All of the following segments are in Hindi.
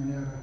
नहीं आ रहा।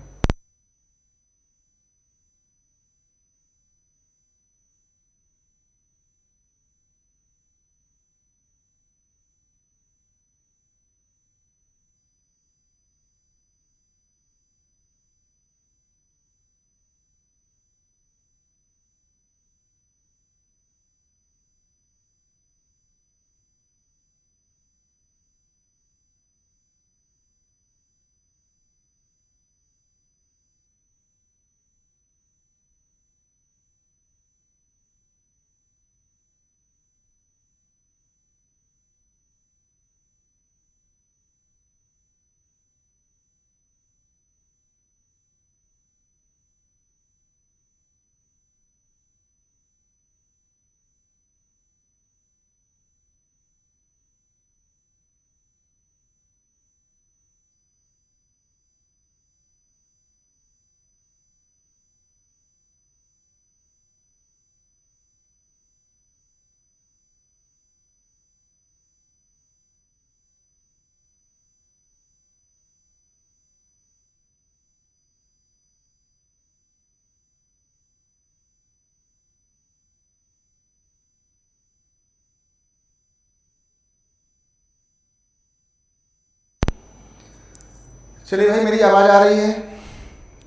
चलिए भाई, मेरी आवाज़ आ रही है?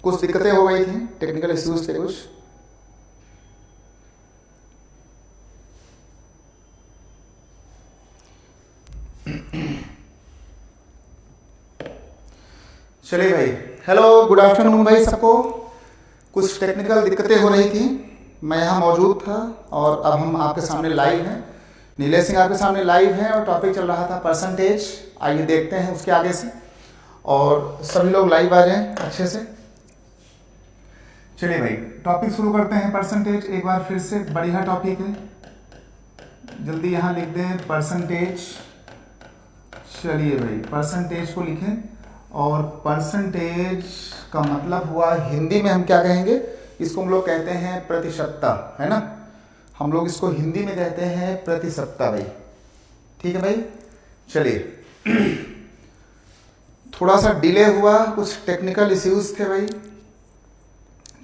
कुछ दिक्कतें हो गई थी, टेक्निकल इश्यूज थे कुछ। चलिए भाई, हेलो गुड आफ्टरनून भाई सबको। कुछ टेक्निकल दिक्कतें हो रही थी, मैं यहाँ मौजूद था और अब हम आपके सामने लाइव हैं। नीलेश सिंह आपके सामने लाइव हैं और टॉपिक चल रहा था परसेंटेज। आइए देखते हैं उसके आगे से, और सभी लोग लाइव आ जाएं अच्छे से। चलिए भाई, टॉपिक शुरू करते हैं। परसेंटेज एक बार फिर से बढ़िया टॉपिक है, जल्दी यहाँ लिख दें परसेंटेज। चलिए भाई, परसेंटेज को लिखें, और परसेंटेज का मतलब हुआ हिंदी में हम क्या कहेंगे, इसको हम लोग कहते हैं प्रतिशतता, है ना। हम लोग इसको हिंदी में कहते हैं प्रतिशतता भाई, ठीक है भाई। चलिए, थोड़ा सा डिले हुआ, कुछ टेक्निकल इश्यूज थे भाई,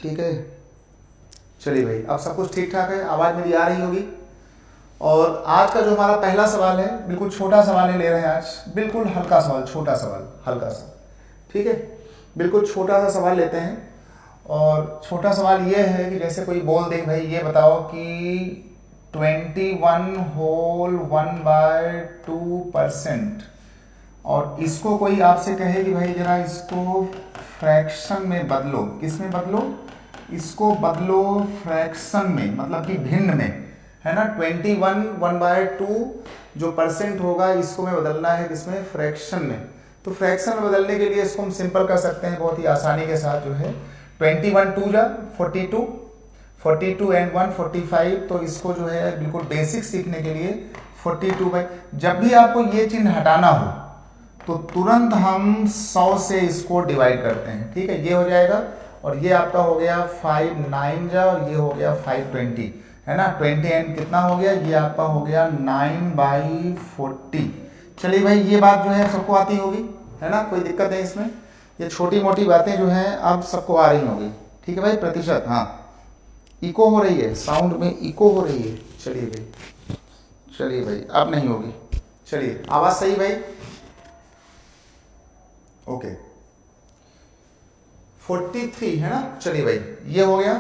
ठीक है। चलिए भाई, अब सब कुछ ठीक ठाक है, आवाज़ मेरी आ रही होगी। और आज का जो हमारा पहला सवाल है, बिल्कुल छोटा सवाल है, ले रहे हैं आज, बिल्कुल हल्का सवाल, छोटा सवाल, हल्का सा, ठीक है। बिल्कुल छोटा सा सवाल लेते हैं, और छोटा सवाल ये है कि जैसे कोई बोल दे भाई ये बताओ कि 21 होल 1/2%, और इसको कोई आपसे कहे कि भाई जरा इसको फ्रैक्शन में बदलो। किस में बदलो? इसको बदलो फ्रैक्शन में, मतलब कि भिन्न में, है ना। 21 1/2 जो परसेंट होगा, इसको में बदलना है किसमें? फ्रैक्शन में। तो फ्रैक्शन में बदलने के लिए इसको हम सिंपल कर सकते हैं बहुत ही आसानी के साथ, जो है 21 2 जा 42, 42 एंड 1 45। तो इसको जो है बिल्कुल बेसिक सीखने के लिए 42 बाई, जब भी आपको ये चिन्ह हटाना हो तो तुरंत हम 100 से इसको डिवाइड करते हैं, ठीक है। ये हो जाएगा, और ये आपका हो गया 5 9 जा, और ये हो गया 520, है ना। 20 एंड कितना हो गया? ये आपका हो गया 9/40। चलिए भाई, ये बात जो है सबको आती होगी, है ना, कोई दिक्कत नहीं इसमें। ये छोटी मोटी बातें जो हैं अब सबको आ रही होगी, ठीक है भाई। प्रतिशत, हाँ, इको हो रही है, साउंड में इको हो रही है। चलिए भाई, चलिए भाई, अब नहीं होगी। चलिए, आवाज़ सही भाई? ओके, 43 है ना। चलिए भाई, ये हो गया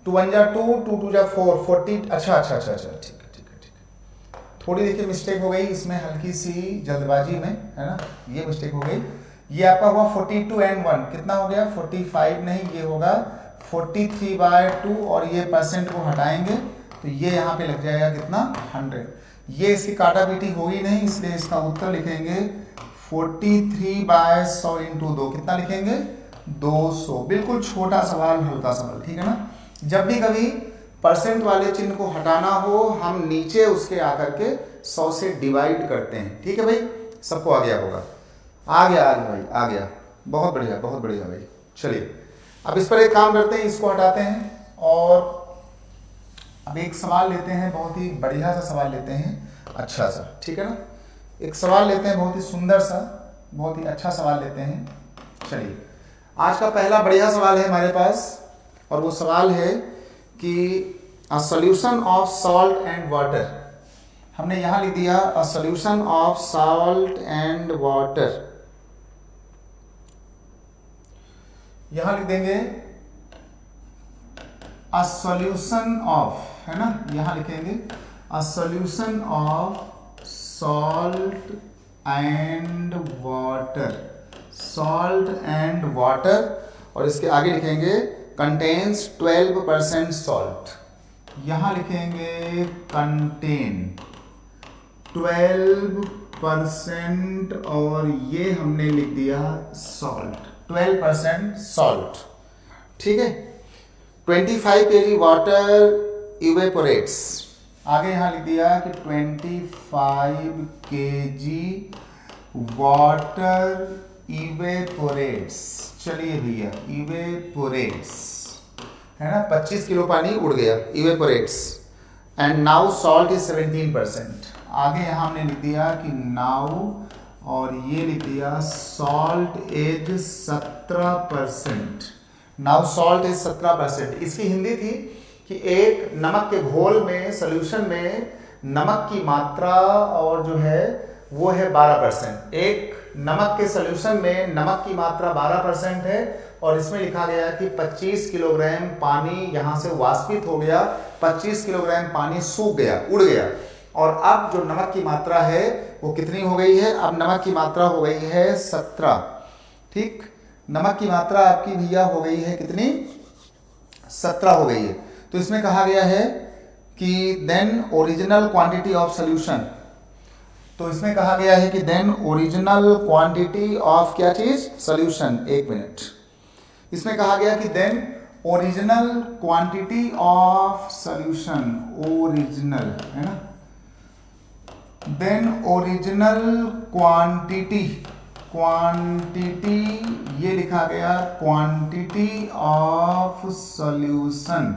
2 1 जा 2, 2 2 जा 4, 40। अच्छा अच्छा अच्छा अच्छा, ठीक है ठीक है ठीक है। थोड़ी देखिए मिस्टेक हो गई इसमें, हल्की सी जल्दबाजी में, है ना, ये मिस्टेक हो गई। ये आपका हुआ 42 एंड 1, कितना हो गया? 45 नहीं, ये होगा 43/2, और ये परसेंट को हटाएंगे तो ये यहाँ पे लग जाएगा कितना? 100। ये इसकी काटा पीटी होगी नहीं, इसलिए इसका उत्तर लिखेंगे 43/100 इंटू 2, कितना लिखेंगे? 200। बिल्कुल छोटा सवाल, हल्का सवाल, ठीक है ना। जब भी कभी परसेंट वाले चिन्ह को हटाना हो, हम नीचे उसके आकर के 100 से डिवाइड करते हैं, ठीक है भाई। सबको आ गया होगा? आ गया भाई, आ गया, बहुत बढ़िया बहुत बढ़िया भाई। चलिए, अब इस पर एक काम करते हैं, इसको हटाते हैं, और अब एक सवाल लेते हैं, बहुत ही बढ़िया सा सवाल लेते हैं, अच्छा सा, ठीक है ना। एक सवाल लेते हैं बहुत ही सुंदर सा, बहुत ही अच्छा सवाल लेते हैं। चलिए, आज का पहला बढ़िया सवाल है हमारे पास, और वो सवाल है कि a solution of salt and water. हमने यहां लिख दिया a solution of salt and water, यहां लिख देंगे अ सॉल्यूशन ऑफ, है ना, यहां लिखेंगे a solution of salt and water, salt and water, और इसके आगे लिखेंगे कंटेन्स 12% सॉल्ट, यहां लिखेंगे कंटेन 12%, और ये हमने लिख दिया सॉल्ट 12% सॉल्ट, ठीक है। 25 kg वाटर इवेपोरेट्स, आगे यहां लिख दिया कि 25 kg वाटर इवेपोरेट्स, चलिए भैया इवेपोरेट्स, है ना, 25 किलो पानी उड़ गया, evaporates, and now salt is 17%। आगे यहां हमने लिख दिया कि नाउ, और ये लिख दिया salt is 17%, now salt is 17%। इसकी हिंदी थी कि एक नमक के घोल में, सोल्यूशन में नमक की मात्रा और जो है वो है 12%। एक नमक के सोल्यूशन में नमक की मात्रा 12% है, और इसमें लिखा गया कि 25 किलोग्राम पानी यहां से वाष्पित हो गया, 25 किलोग्राम पानी सूख गया, उड़ गया, और अब जो नमक की मात्रा है वो कितनी हो गई है, अब नमक की मात्रा हो गई है 17, ठीक, नमक की मात्रा आपकी भैया हो गई है कितनी, 17 हो गई है। तो इसमें कहा गया है कि then original quantity of solution, तो इसमें कहा गया है कि देन ओरिजिनल क्वांटिटी ऑफ क्या चीज, सोल्यूशन, एक मिनट, इसमें कहा गया कि then original quantity of solution, original, है ना, देन ओरिजिनल क्वांटिटी, क्वांटिटी ये लिखा गया क्वांटिटी ऑफ सोल्यूशन।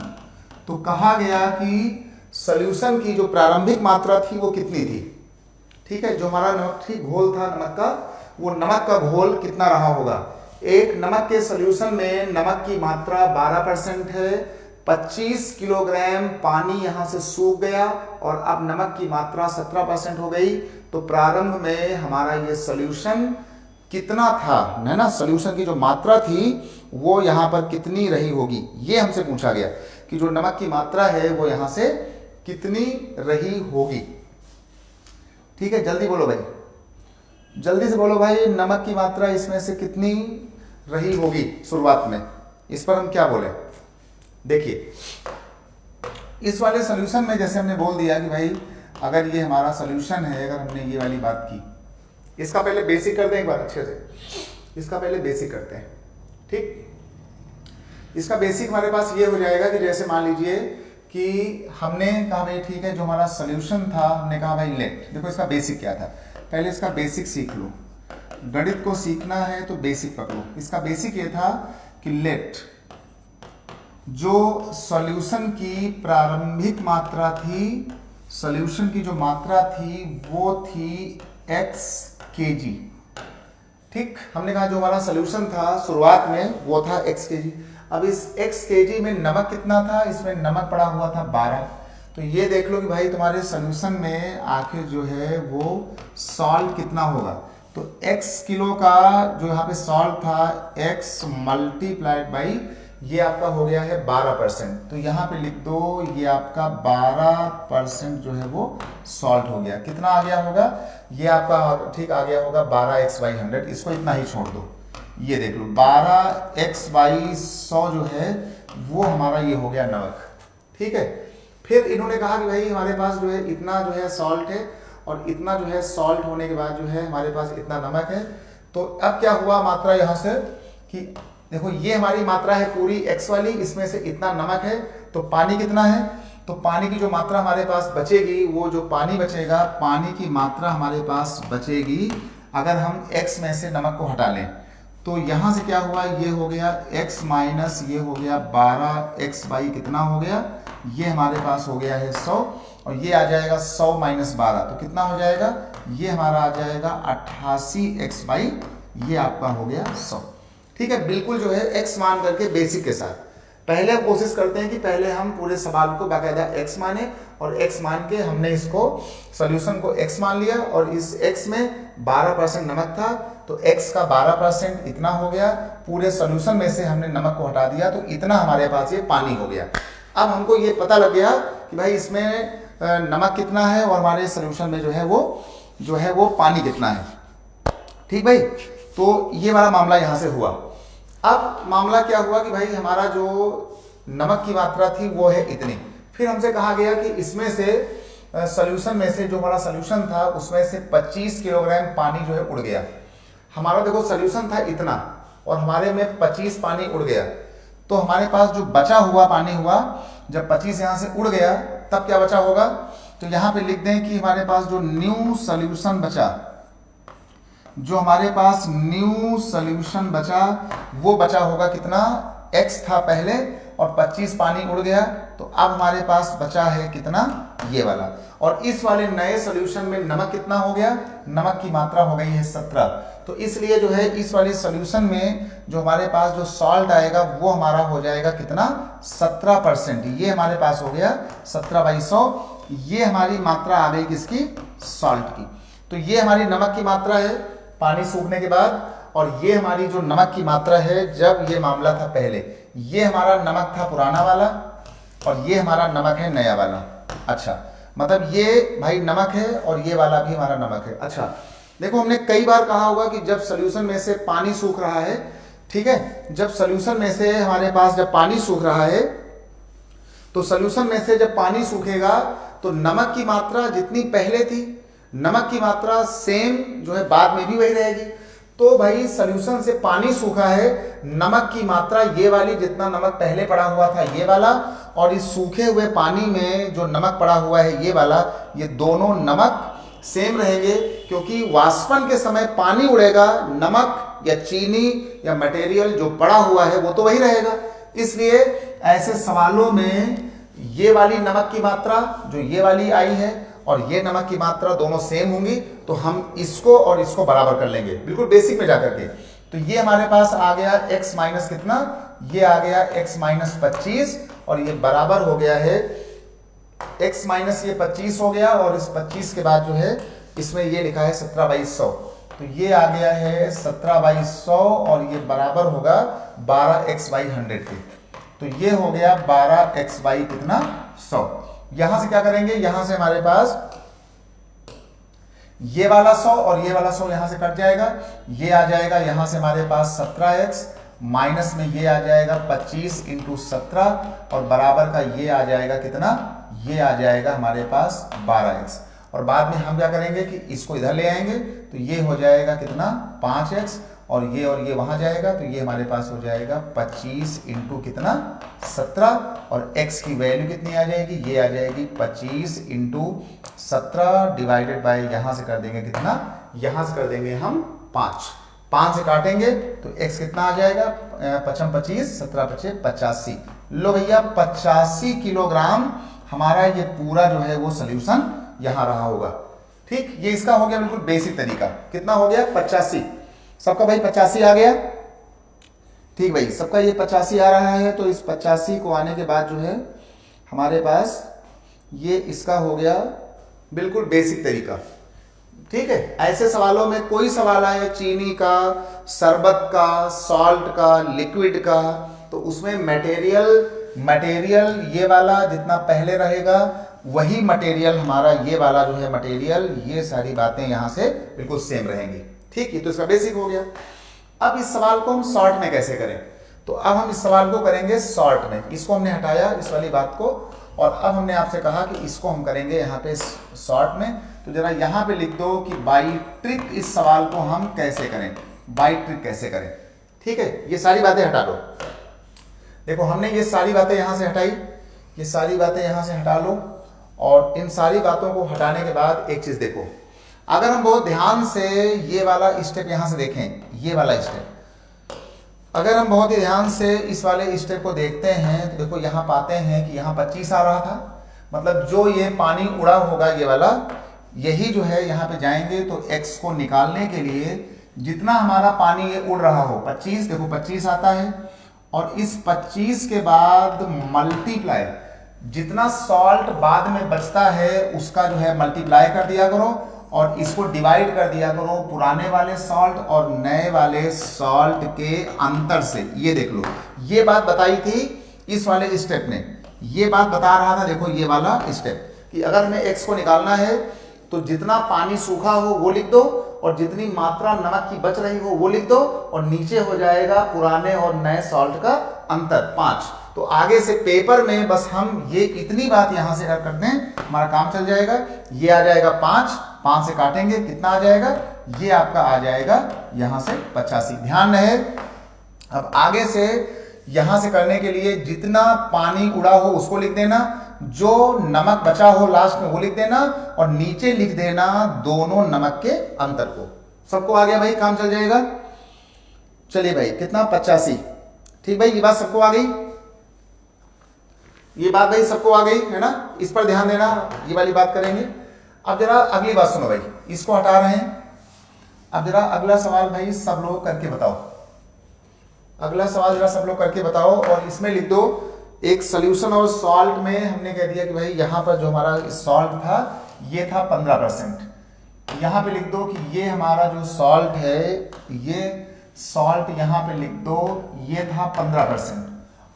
तो कहा गया कि सोल्यूशन की जो प्रारंभिक मात्रा थी वो कितनी थी, ठीक है, जो हमारा नमक की घोल था नमक का, वो नमक का घोल कितना रहा होगा। एक नमक के सोल्यूशन में नमक की मात्रा 12% है, 25 किलोग्राम पानी यहां से सूख गया, और अब नमक की मात्रा 17% हो गई। तो प्रारंभ में हमारा ये सोल्यूशन कितना था, है ना, सोल्यूशन की जो मात्रा थी वो यहां पर कितनी रही होगी, ये हमसे पूछा गया कि जो नमक की मात्रा है वो यहां से कितनी रही होगी, ठीक है। जल्दी बोलो भाई, जल्दी से बोलो भाई, नमक की मात्रा इसमें से कितनी रही होगी शुरुआत में, इस पर हम क्या बोले। देखिए इस वाले सोल्यूशन में जैसे हमने बोल दिया कि भाई अगर ये हमारा सोल्यूशन है, अगर हमने ये वाली बात की, इसका पहले बेसिक करते हैं एक बार अच्छे से, इसका पहले बेसिक करते हैं, ठीक। इसका बेसिक हमारे पास ये हो जाएगा कि जैसे मान लीजिए कि हमने कहा भाई ठीक है, जो हमारा सोल्यूशन था हमने कहा भाई लेट, देखो इसका बेसिक क्या था, पहले इसका बेसिक सीख लो, गणित को सीखना है तो बेसिक पकड़ो। इसका बेसिक ये था कि लेट जो सॉल्यूशन की प्रारंभिक मात्रा थी, सॉल्यूशन की जो मात्रा थी वो थी x kg, ठीक। हमने कहा जो हमारा सॉल्यूशन था शुरुआत में वो था x kg। अब इस x kg में नमक कितना था, इसमें नमक पड़ा हुआ था 12। तो ये देख लो कि भाई तुम्हारे सॉल्यूशन में आखिर जो है वो सॉल्ट कितना होगा। तो x किलो का जो यहाँ पे सॉल्ट था, x मल्टीप्लाइड बाई ये आपका हो गया है 12%। तो यहाँ पे लिख दो ये आपका 12% जो है वो सॉल्ट हो गया। कितना आ गया होगा, ये आपका ठीक आ गया होगा 12x/100। इसको इतना ही छोड़ दो, ये देख लो 12x/100 जो है वो हमारा ये हो गया नमक, ठीक है। फिर इन्होंने कहा कि भाई हमारे पास जो है इतना जो है सॉल्ट है, और इतना जो है सॉल्ट होने के बाद जो है हमारे पास इतना नमक है। तो अब क्या हुआ मात्रा यहाँ से कि देखो ये हमारी मात्रा है पूरी x वाली, इसमें से इतना नमक है, तो पानी कितना है, तो पानी की जो मात्रा हमारे पास बचेगी, वो जो पानी बचेगा, पानी की मात्रा हमारे पास बचेगी अगर हम x में से नमक को हटा लें। तो यहाँ से क्या हुआ, ये हो गया x माइनस ये हो गया 12x बाई कितना हो गया, ये हमारे पास हो गया है 100, और ये आ जाएगा 100 माइनस 12 तो कितना हो जाएगा, ये हमारा आ जाएगा 88x बाई ये आपका हो गया 100, ठीक है, बिल्कुल जो है x मान करके बेसिक के साथ। पहले हम कोशिश करते हैं कि पहले हम पूरे सवाल को बाकायदा x माने, और x मान के हमने इसको सॉल्यूशन को x मान लिया, और इस x में 12% नमक था, तो x का 12% इतना हो गया। पूरे सॉल्यूशन में से हमने नमक को हटा दिया, तो इतना हमारे पास ये पानी हो गया। अब हमको ये पता लग गया कि भाई इसमें नमक कितना है और हमारे सॉल्यूशन में जो है वो पानी कितना है। ठीक भाई, तो ये वाला मामला यहाँ से हुआ। अब मामला क्या हुआ कि भाई हमारा जो नमक की मात्रा थी वो है इतनी। फिर हमसे कहा गया कि इसमें से सॉल्यूशन में से जो हमारा सॉल्यूशन था उसमें से 25 किलोग्राम पानी जो है उड़ गया। हमारा देखो सॉल्यूशन था इतना और हमारे में 25 पानी उड़ गया, तो हमारे पास जो बचा हुआ पानी हुआ, जब 25 यहाँ से उड़ गया तब क्या बचा होगा, तो यहाँ पे लिख दें कि हमारे पास जो न्यू सॉल्यूशन बचा, जो हमारे पास न्यू सॉल्यूशन बचा वो बचा होगा कितना, x था पहले और 25 पानी उड़ गया, तो अब हमारे पास बचा है कितना, ये वाला। और इस वाले नए सॉल्यूशन में नमक कितना हो गया, नमक की मात्रा हो गई है 17। तो इसलिए जो है इस वाले सॉल्यूशन में जो हमारे पास जो सॉल्ट आएगा वो हमारा हो जाएगा कितना, 17%। ये हमारे पास हो गया 17/100। ये हमारी मात्रा आ गई किसकी, सॉल्ट की। तो ये हमारी नमक की मात्रा है पानी सूखने के बाद, और ये हमारी जो नमक की मात्रा है जब ये मामला था पहले। ये हमारा नमक था पुराना वाला और ये हमारा नमक है नया वाला। अच्छा, मतलब ये भाई नमक है और ये वाला भी हमारा नमक है। अच्छा देखो, हमने कई बार कहा होगा कि जब सॉल्यूशन में से पानी सूख रहा है, ठीक है, जब सॉल्यूशन में से हमारे पास जब पानी सूख रहा है, तो सॉल्यूशन में से जब पानी सूखेगा तो नमक की मात्रा जितनी पहले थी, नमक की मात्रा सेम जो है बाद में भी वही रहेगी। तो भाई सॉल्यूशन से पानी सूखा है, नमक की मात्रा ये वाली जितना नमक पहले पड़ा हुआ था ये वाला, और इस सूखे हुए पानी में जो नमक पड़ा हुआ है ये वाला, ये दोनों नमक सेम रहेंगे, क्योंकि वाष्पन के समय पानी उड़ेगा, नमक या चीनी या मटेरियल जो पड़ा हुआ है वो तो वही रहेगा। इसलिए ऐसे सवालों में ये वाली नमक की मात्रा जो ये वाली आई है और ये नमक की मात्रा दोनों सेम होंगी, तो हम इसको और इसको बराबर कर लेंगे बिल्कुल बेसिक में जाकर के। तो ये हमारे पास आ गया x माइनस कितना, ये आ गया x माइनस 25, और ये बराबर हो गया है x माइनस ये 25 हो गया, और इस 25 के बाद जो है इसमें ये लिखा है 17/100, तो ये आ गया है 17/100, और ये बराबर होगा 12x/100 के। तो ये हो गया 12x कितना 100। यहां से क्या करेंगे, यहां से हमारे पास ये वाला 100 और ये वाला 100 यहां से कट जाएगा, ये आ जाएगा यहां से हमारे पास 17x, माइनस में ये आ जाएगा 25 इंटू 17, और बराबर का ये आ जाएगा कितना, ये आ जाएगा हमारे पास 12x। और बाद में हम क्या करेंगे कि इसको इधर ले आएंगे, तो ये हो जाएगा कितना 5x, और ये वहां जाएगा, तो ये हमारे पास हो जाएगा 25 इंटू कितना 17, और x की वैल्यू कितनी आ जाएगी, ये आ जाएगी 25 इंटू 17 डिवाइडेड बाय, यहां से कर देंगे कितना, यहां से कर देंगे हम 5 से काटेंगे तो x कितना आ जाएगा, 5 25 17 5 85। लो भैया 85 किलोग्राम हमारा ये पूरा जो है वो सोल्यूशन यहां रहा होगा। ठीक, ये इसका हो गया बिल्कुल बेसिक तरीका। कितना हो गया 85, सबका भाई 85 आ गया। ठीक भाई, सबका ये 85 आ रहा है, तो इस 85 को आने के बाद जो है हमारे पास ये इसका हो गया बिल्कुल बेसिक तरीका। ठीक है, ऐसे सवालों में कोई सवाल आए चीनी का, शरबत का, सॉल्ट का, लिक्विड का, तो उसमें मटेरियल ये वाला जितना पहले रहेगा वही मटेरियल हमारा ये वाला जो है मटेरियल, ये सारी बातें यहां से बिल्कुल सेम रहेंगी। ठीक है, तो इसका बेसिक हो गया। अब इस सवाल को हम शॉर्ट में कैसे करें, तो अब हम इस सवाल को करेंगे शॉर्ट में। इसको हमने हटाया इस वाली बात को, और अब हमने आपसे कहा कि इसको हम करेंगे यहाँ पे शॉर्ट में। तो जरा यहाँ पे लिख दो कि बाई ट्रिक इस सवाल को हम कैसे करें, बाई ट्रिक कैसे करें। ठीक है, ये सारी बातें हटा दो। देखो हमने ये सारी बातें यहाँ से हटाई, ये सारी बातें यहाँ से हटा लो, और इन सारी बातों को हटाने के बाद एक चीज देखो, अगर हम बहुत ध्यान से ये वाला स्टेप यहां से देखें, ये वाला स्टेप अगर हम बहुत ही ध्यान से इस वाले स्टेप को देखते हैं, तो देखो यहां पाते हैं कि यहां 25 आ रहा था, मतलब जो ये पानी उड़ा होगा ये वाला, यही जो है यहाँ पे जाएंगे। तो x को निकालने के लिए जितना हमारा पानी ये उड़ रहा हो 25, देखो 25 आता है, और इस 25 के बाद मल्टीप्लाई, जितना सॉल्ट बाद में बचता है उसका जो है मल्टीप्लाई कर दिया करो, और इसको डिवाइड कर दिया करो पुराने वाले सॉल्ट और नए वाले सॉल्ट के अंतर से। ये देख लो, ये बात बताई थी इस वाले स्टेप में, ये बात बता रहा था, देखो ये वाला स्टेप, कि अगर हमें x को निकालना है तो जितना पानी सूखा हो वो लिख दो, और जितनी मात्रा नमक की बच रही हो वो लिख दो, और नीचे हो जाएगा पुराने और नए सॉल्ट का अंतर 5। तो आगे से पेपर में बस हम ये इतनी बात यहां से अगर कर दें हमारा काम चल जाएगा। ये आ जाएगा 5, 5 से काटेंगे कितना आ जाएगा, ये आपका आ जाएगा यहां से 85। ध्यान रहे, अब आगे से यहां से करने के लिए जितना पानी उड़ा हो उसको लिख देना, जो नमक बचा हो लास्ट में वो लिख देना, और नीचे लिख देना दोनों नमक के अंतर को। सबको आ गया भाई, काम चल जाएगा। चलिए भाई, कितना 85, ठीक भाई, ये बात सबको आ गई, ये बात भाई सबको आ गई है ना, इस पर ध्यान देना, ये वाली बात करेंगे। अब जरा अगली बात सुनो भाई, इसको हटा रहे हैं। अब जरा अगला सवाल भाई सब लोग करके बताओ, अगला सवाल जरा सब लोग करके बताओ, और इसमें लिख दो एक सोल्यूशन और सॉल्ट में हमने कह दिया कि भाई यहां पर जो हमारा सॉल्ट था ये था 15%, यहां पे लिख दो कि ये हमारा जो सॉल्ट है, ये सॉल्ट यहां पे लिख दो ये था 15%,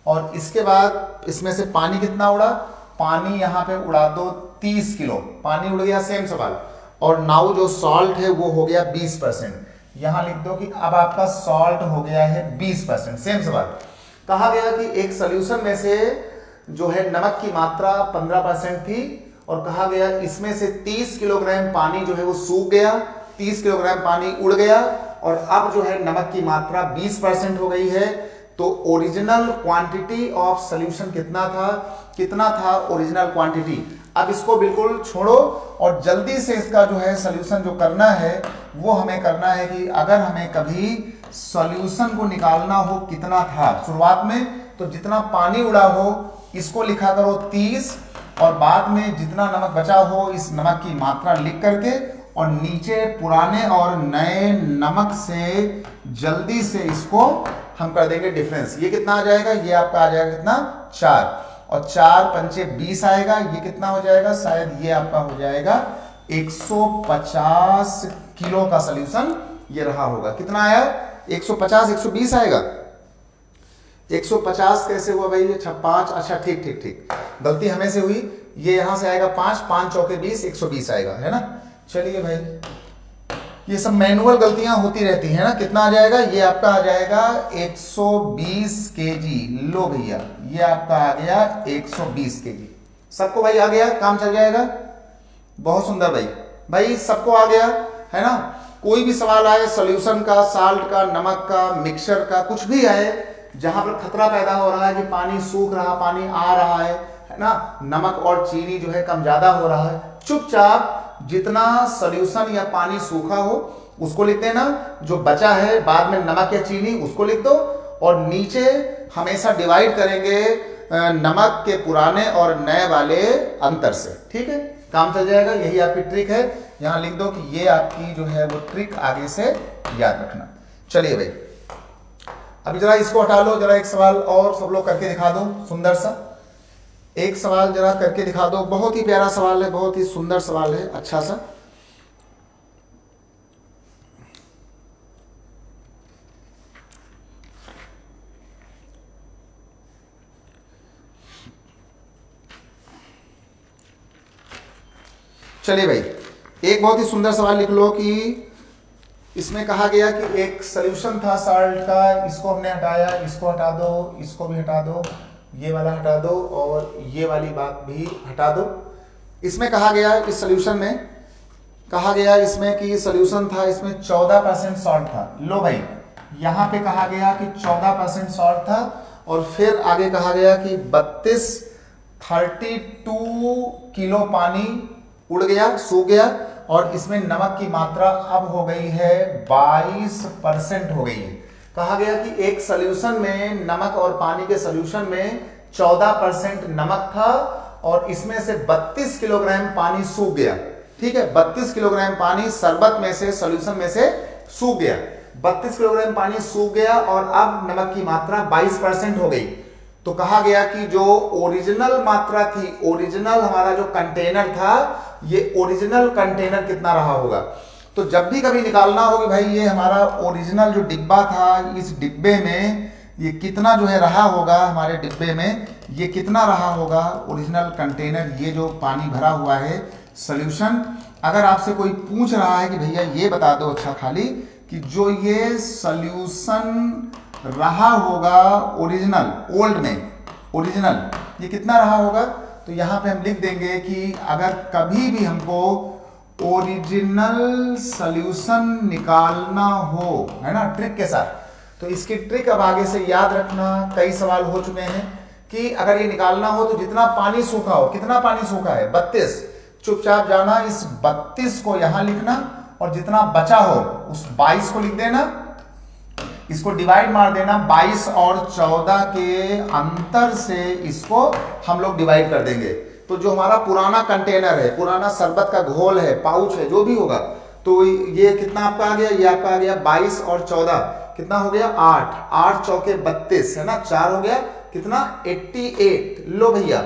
और इसके बाद इसमें से पानी कितना उड़ा, पानी यहां पे उड़ा दो 30 किलो पानी उड़ गया, सेम सवाल। और नाउ जो सॉल्ट है वो हो गया 20%, यहां लिख दो कि अब आपका सॉल्ट हो गया है 20%, सेम सवाल। कहा गया कि एक सॉल्यूशन में से जो है नमक की मात्रा 15% थी, और कहा गया इसमें से 30 किलोग्राम पानी जो है वो सूख गया, 30 किलोग्राम पानी उड़ गया, और अब जो है नमक की मात्रा 20% हो गई है। तो ओरिजिनल क्वांटिटी ऑफ सॉल्यूशन कितना था ओरिजिनल क्वांटिटी। अब इसको बिल्कुल छोड़ो और जल्दी से इसका जो है सॉल्यूशन जो करना है वो हमें करना है कि अगर हमें कभी सॉल्यूशन को निकालना हो कितना था शुरुआत में, तो जितना पानी उड़ा हो इसको लिखा करो 30, और बाद में जितना नमक बचा हो इस नमक की मात्रा लिख करके, और नीचे पुराने और नए नमक से जल्दी से इसको हम कर देंगे डिफरेंस। ये कितना आ जाएगा, ये आपका आ जाएगा कितना 4, और 4 पंचे 20 आएगा, ये कितना हो जाएगा, शायद ये आपका हो जाएगा 150 किलो का सॉल्यूशन ये रहा होगा। कितना आया, 150, 120 आएगा, 150 कैसे हुआ भाई, ये 5, अच्छा ठीक ठीक ठीक, गलती हमें से हुई, ये यहां से आएगा 5, 5 चौके 20, 120 आएगा, है ना। चलिए भाई, ये सब मैनुअल गलतियां होती रहती है ना। कितना आ जाएगा, ये आपका आ जाएगा 120 केजी। लो भैया, ये आपका आ गया 120 केजी। सबको भाई आ गया, काम चल जाएगा। बहुत सुंदर भाई, भाई सबको आ गया है ना। कोई भी सवाल आए सॉल्यूशन का, साल्ट का, नमक का, मिक्सचर का, कुछ भी आए जहां पर खतरा पैदा हो रहा है कि पानी सूख रहा, पानी आ रहा है ना, नमक और चीनी जो है कम ज्यादा हो रहा है, चुपचाप जितना सॉल्यूशन या पानी सूखा हो उसको लिख देना, जो बचा है बाद में नमक या चीनी उसको लिख दो, और नीचे हमेशा डिवाइड करेंगे नमक के पुराने और नए वाले अंतर से। ठीक है, काम चल जाएगा। यही आपकी ट्रिक है, यहां लिख दो कि ये आपकी जो है वो ट्रिक आगे से याद रखना। चलिए भाई, अभी जरा इसको हटा लो, जरा एक सवाल और सब लोग करके दिखा दो, सुंदर सा एक सवाल जरा करके दिखा दो। बहुत ही प्यारा सवाल है, बहुत ही सुंदर सवाल है, अच्छा सा। चलिए भाई, एक बहुत ही सुंदर सवाल लिख लो कि इसमें कहा गया कि एक सॉल्यूशन था साल्ट का, इसको हमने हटाया, इसको हटा दो, इसको भी हटा दो, ये वाला हटा दो, और ये वाली बात भी हटा दो। इसमें कहा गया, इस सॉल्यूशन में कहा गया इसमें कि सॉल्यूशन था, इसमें 14% सॉल्ट था। लो भाई, यहां पे कहा गया कि 14% सॉल्ट था, और फिर आगे कहा गया कि 32 किलो पानी उड़ गया, सूख गया, और इसमें नमक की मात्रा अब हो गई है 22% हो गई है। कहा गया कि एक सॉल्यूशन में, नमक और पानी के सॉल्यूशन में 14% नमक था, और इसमें से 32 किलोग्राम पानी सूख गया। ठीक है, 32 किलोग्राम पानी शरबत में से, सॉल्यूशन में से सूख गया। 32 किलोग्राम पानी सूख गया और अब नमक की मात्रा 22% हो गई। तो कहा गया कि जो ओरिजिनल मात्रा थी, ओरिजिनल हमारा जो कंटेनर था, ये ओरिजिनल कंटेनर कितना रहा होगा। तो जब भी कभी निकालना होगी भाई, ये हमारा ओरिजिनल जो डिब्बा था, इस डिब्बे में ये कितना जो है रहा होगा, हमारे डिब्बे में ये कितना रहा होगा ओरिजिनल कंटेनर, ये जो पानी भरा हुआ है सॉल्यूशन। अगर आपसे कोई पूछ रहा है कि भैया ये बता दो अच्छा खाली कि जो ये सॉल्यूशन रहा होगा ओरिजिनल, ओल्ड में ओरिजिनल ये कितना रहा होगा, तो यहाँ पे हम लिख देंगे कि अगर कभी भी हमको ओरिजिनल सॉल्यूशन निकालना हो, है ना, ट्रिक के साथ, तो इसकी ट्रिक अब आगे से याद रखना, कई सवाल हो चुके हैं कि अगर ये निकालना हो तो जितना पानी सूखा हो, कितना पानी सूखा है 32, चुपचाप जाना इस 32 को यहां लिखना और जितना बचा हो उस 22 को लिख देना, इसको डिवाइड मार देना, 22 और 14 के अंतर से इसको हम लोग डिवाइड कर देंगे। तो जो हमारा पुराना कंटेनर है, पुराना शरबत का घोल है, पाउच है, जो भी होगा, तो ये कितना आपका आ गया, ये आपका आ गया 22 और 14 कितना हो गया 8, 8 चौके 32 है ना, 4 हो गया कितना 88। लो भैया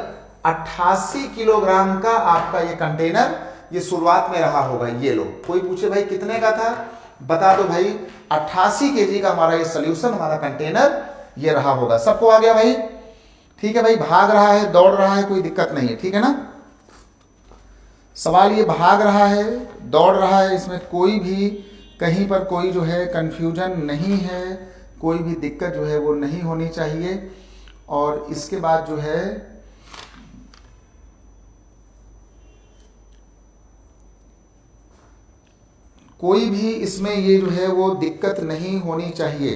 88 किलोग्राम का आपका ये कंटेनर ये शुरुआत में रहा होगा। ये लो, कोई पूछे भाई कितने का था, बता दो भाई 88 केजी का हमारा ये सोल्यूशन, हमारा कंटेनर ये रहा होगा। सबको आ गया भाई, ठीक है भाई। भाग रहा है, दौड़ रहा है, कोई दिक्कत नहीं है, ठीक है ना। सवाल ये भाग रहा है, दौड़ रहा है, इसमें कोई भी कहीं पर कोई जो है कंफ्यूजन नहीं है, कोई भी दिक्कत जो है वो नहीं होनी चाहिए। और इसके बाद जो है कोई भी इसमें ये जो है वो दिक्कत नहीं होनी चाहिए,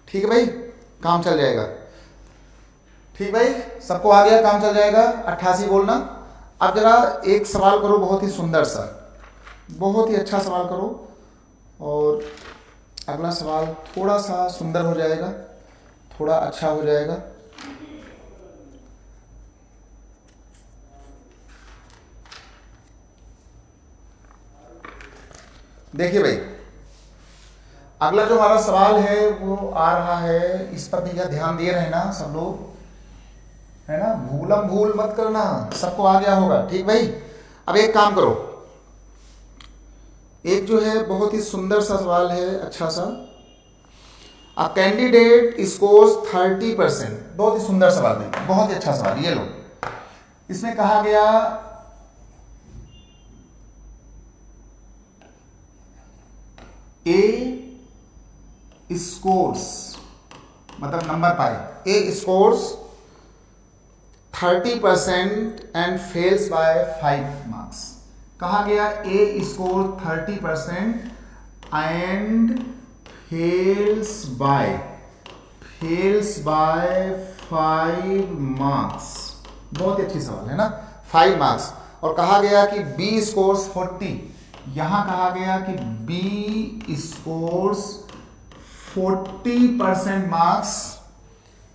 ठीक है भाई, काम चल जाएगा। ठीक भाई, सबको आ गया, काम चल जाएगा। 88 बोलना। अब जरा एक सवाल करो, बहुत ही सुंदर सा, बहुत ही अच्छा सवाल करो, और अगला सवाल थोड़ा सा सुंदर हो जाएगा, थोड़ा अच्छा हो जाएगा। देखिए भाई, अगला जो हमारा सवाल है वो आ रहा है, इस पर भैया ध्यान दिए रहे ना सब लोग, है ना, भूलम भूल मत करना। सबको आ गया होगा, ठीक भाई। अब एक काम करो, एक जो है बहुत ही सुंदर सा सवाल है, अच्छा सा। अ कैंडिडेट स्कोर्स 30%, बहुत ही सुंदर सवाल है, बहुत ही अच्छा सवाल। ये लो, इसमें कहा गया ए स्कोर्स, मतलब नंबर पाए, A scores 30% and fails by 5 marks. कहा गया A score 30% and fails by 5 marks. बहुत ही अच्छी सवाल है ना, 5 मार्क्स। और कहा गया कि बी स्कोर्स 40, यहां कहा गया कि B scores 40% marks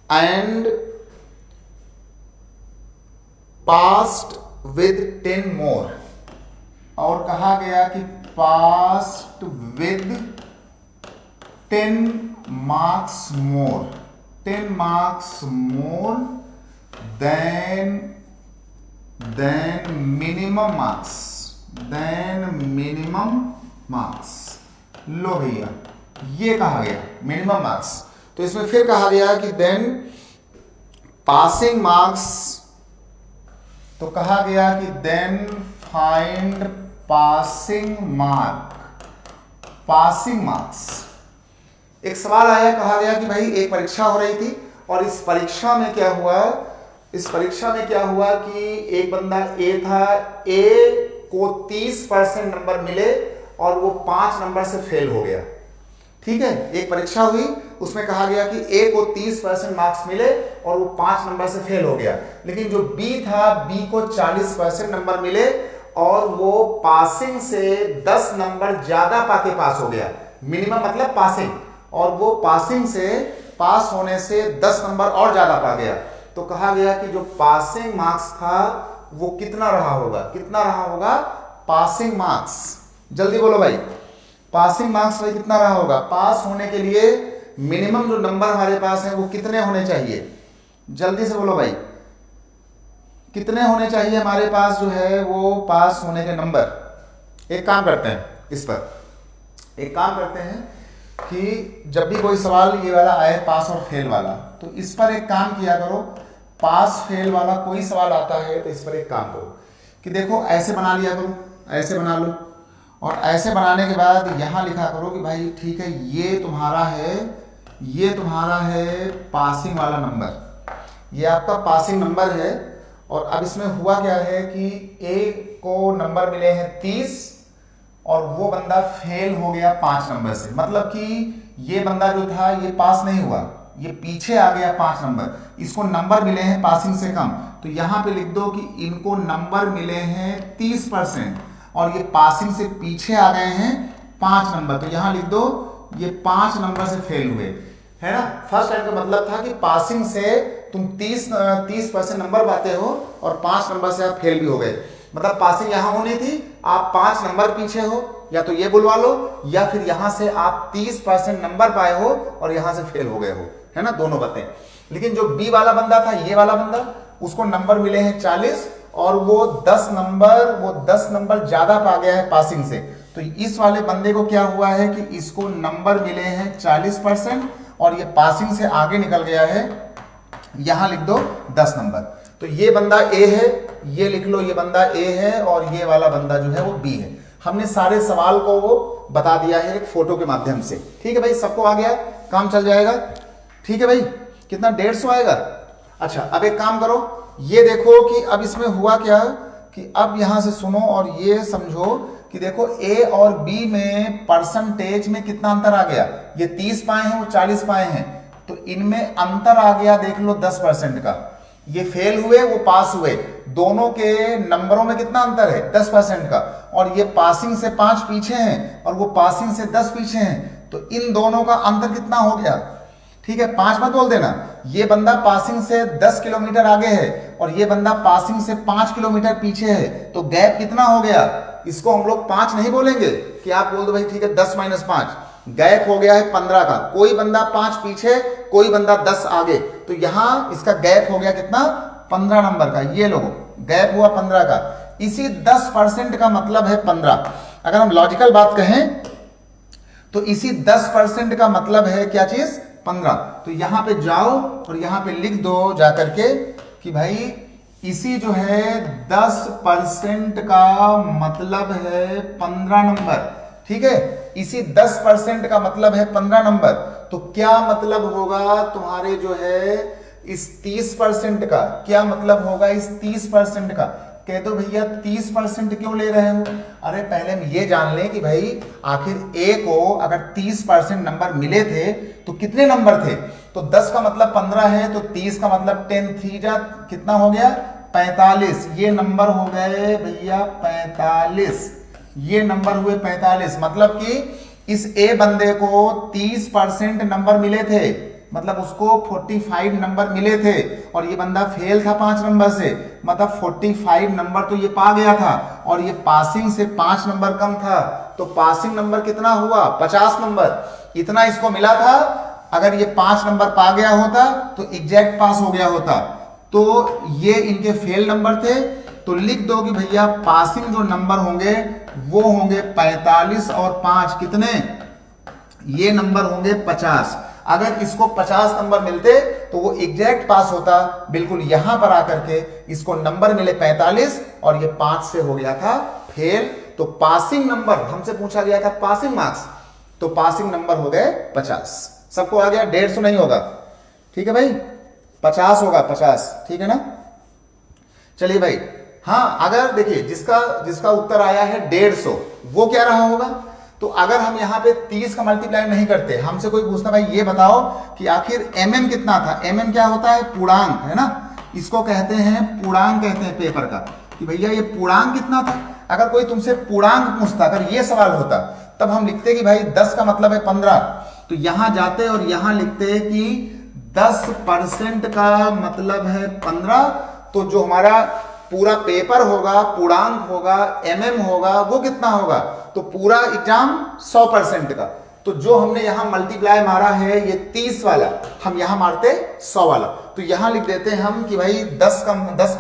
and passed with 10 more, और कहा गया कि passed with 10 marks more, 10 marks more than minimum marks, लो भैया, ये कहा गया मिनिमम मार्क्स। तो इसमें फिर कहा गया कि देन पासिंग मार्क्स, तो कहा गया कि देन फाइंड पासिंग मार्क्स। एक सवाल आया, कहा गया कि भाई एक परीक्षा हो रही थी और इस परीक्षा में क्या हुआ कि एक बंदा ए था, ए को 30% नंबर मिले और वो 5 नंबर से फेल हो गया। ठीक है, एक परीक्षा हुई, उसमें कहा गया कि ए को 30% मार्क्स मिले और वो 5 नंबर से फेल हो गया। लेकिन जो बी था, बी को 40% नंबर मिले और वो पासिंग से 10 नंबर ज्यादा पाके पास हो गया। मिनिमम मतलब पासिंग, और वो पासिंग से पास होने से 10 नंबर और ज्यादा पा गया। तो कहा गया कि जो पासिंग मार्क्स था वो कितना रहा होगा, पासिंग मार्क्स। जल्दी बोलो भाई, पासिंग मार्क्स भाई कितना रहा होगा? पास होने के लिए मिनिमम जो नंबर हमारे पास है वो कितने होने चाहिए? जल्दी से बोलो भाई, कितने होने चाहिए हमारे पास जो है वो पास होने के नंबर? एक काम करते हैं, इस पर एक काम करते हैं कि जब भी कोई सवाल ये वाला आए पास और फेल वाला, तो इस पर एक काम किया करो, पास फेल वाला कोई सवाल आता है तो इस पर एक काम करो कि देखो ऐसे बना लिया करो, ऐसे बना लो, और ऐसे बनाने के बाद यहाँ लिखा करो कि भाई ठीक है ये तुम्हारा है पासिंग वाला नंबर, ये आपका पासिंग नंबर है। और अब इसमें हुआ क्या है कि ए को नंबर मिले हैं 30 और वो बंदा फेल हो गया 5 नंबर से, मतलब कि ये बंदा जो था ये पास नहीं हुआ, ये पीछे आ गया 5 नंबर, इसको नंबर मिले हैं पासिंग से कम। तो यहां पे लिख दो कि इनको नंबर मिले हैं 30% और ये पासिंग से पीछे आ गए हैं 5 नंबर, तो यहां लिख दो ये 5 नंबर से फेल हुए, है ना। फर्स्ट टाइम का मतलब था कि पासिंग से तुम 30% नंबर पाते हो और 5 नंबर से आप फेल भी हो गए, मतलब पासिंग यहां होनी थी, आप 5 नंबर पीछे हो, या तो ये बुलवा लो या फिर यहां से आप 30% नंबर पाए हो और यहां से फेल हो गए हो, है ना, दोनों बातें। लेकिन जो बी वाला बंदा था, ये वाला बंदा, उसको नंबर मिले हैं 40 और वो 10 नंबर ज्यादा पा गया है पासिंग से। तो इस वाले बंदे को क्या हुआ है कि इसको नंबर मिले हैं 40% और ये पासिंग से आगे निकल गया है, यहां लिख दो 10 नंबर। तो ये बंदा ए है, ये लिख लो ये बंदा ए है और ये वाला बंदा जो है वो बी है। हमने सारे सवाल को वो बता दिया है एक फोटो के माध्यम से, ठीक है भाई, सबको आ गया, काम चल जाएगा, ठीक है भाई। कितना 150 आएगा। अच्छा अब एक काम करो, ये देखो कि अब इसमें हुआ क्या कि अब यहां से सुनो और ये समझो कि देखो ए और बी में परसेंटेज में कितना अंतर आ गया, ये 30 पाए हैं वो 40 पाए हैं, तो इनमें अंतर आ गया देख लो 10% का। ये फेल हुए वो पास हुए, दोनों के नंबरों में कितना अंतर है 10% का, और ये पासिंग से 5 पीछे हैं और वो पासिंग से 10 पीछे हैं, तो इन दोनों का अंतर कितना हो गया, ठीक है 5 मत बोल देना। ये बंदा पासिंग से 10 किलोमीटर आगे है और ये बंदा पासिंग से 5 किलोमीटर पीछे है, तो गैप कितना हो गया, इसको हम लोग 5 नहीं बोलेंगे कि आप बोल दो भाई ठीक है 10 - 5, गैप हो गया है 15 का, कोई बंदा 5 पीछे कोई बंदा 10 आगे, तो यहां इसका गैप हो गया कितना 15 नंबर का, ये लोगों गैप हुआ 15 का, इसी 10% का मतलब है 15। अगर हम लॉजिकल बात कहें तो इसी 10% का मतलब है क्या चीज 15। तो यहां पे जाओ और यहां पे लिख दो जाकर के कि भाई इसी जो है 10% का मतलब है 15 नंबर, ठीक है, इसी 10% का मतलब है 15 नंबर। तो क्या मतलब होगा तुम्हारे जो है इस 30% का, क्या मतलब होगा इस 30% का, कह दो भैया 30% क्यों ले रहे हो। अरे पहले हम ये जान लें कि भाई आखिर ए को अगर 30% नंबर मिले थे तो कितने नंबर थे, तो 10 का मतलब 15 है, तो 30 का मतलब 10 3 जा कितना हो गया 45, ये नंबर हो गए भैया 45, ये नंबर हुए 45। मतलब कि इस ए बंदे को 30% नंबर मिले थे, मतलब उसको 45 नंबर मिले थे और ये बंदा फेल था 5 नंबर से, मतलब 45 नंबर तो ये पा गया था और ये पासिंग से 5 नंबर कम था, तो पासिंग नंबर कितना हुआ 50 नंबर, इतना इसको मिला था। अगर ये 5 नंबर पा गया होता तो एग्जैक्ट पास हो गया होता, तो ये इनके फेल नंबर थे। तो लिख दो कि भैया पासिंग जो नंबर होंगे वो होंगे 45 और 5 कितने, ये नंबर होंगे 50। अगर इसको 50 नंबर मिलते तो वो एग्जैक्ट पास होता, बिल्कुल यहां पर आकर के इसको नंबर मिले 45 और ये 5 से हो गया था फेल। तो पासिंग नंबर हमसे पूछा गया था पासिंग मार्क्स, तो पासिंग नंबर हो गए 50। सबको आ गया, 150 नहीं होगा, ठीक है भाई 50 होगा 50, ठीक है ना। चलिए भाई, हाँ अगर देखिए जिसका उत्तर आया है 150 वो क्या रहा होगा, तो अगर हम यहाँ पे 30 का मल्टीप्लाई नहीं करते, हमसे कोई पूछता भाई ये बताओ कि आखिर mm कितना था, mm क्या होता है पूर्णांक, है ना, इसको कहते हैं पूर्णांक, कहते हैं पेपर का कि भैया ये पूर्णांक कितना था। अगर कोई तुमसे पूर्णांक पूछता, अगर ये सवाल होता तब हम लिखते कि भाई 10 का मतलब है 15, तो यहां जाते और यहां लिखते कि 10% का मतलब है 15, तो जो हमारा पूरा पेपर होगा, पूर्णांक होगा, एमएम होगा, वो कितना होगा, तो पूरा एग्जाम 100% का। तो जो हमने यहां मल्टीप्लाई मारा है ये 30 वाला, हम यहां मारते 100 वाला। तो यहां लिख देते हैं हम कि भाई 10 का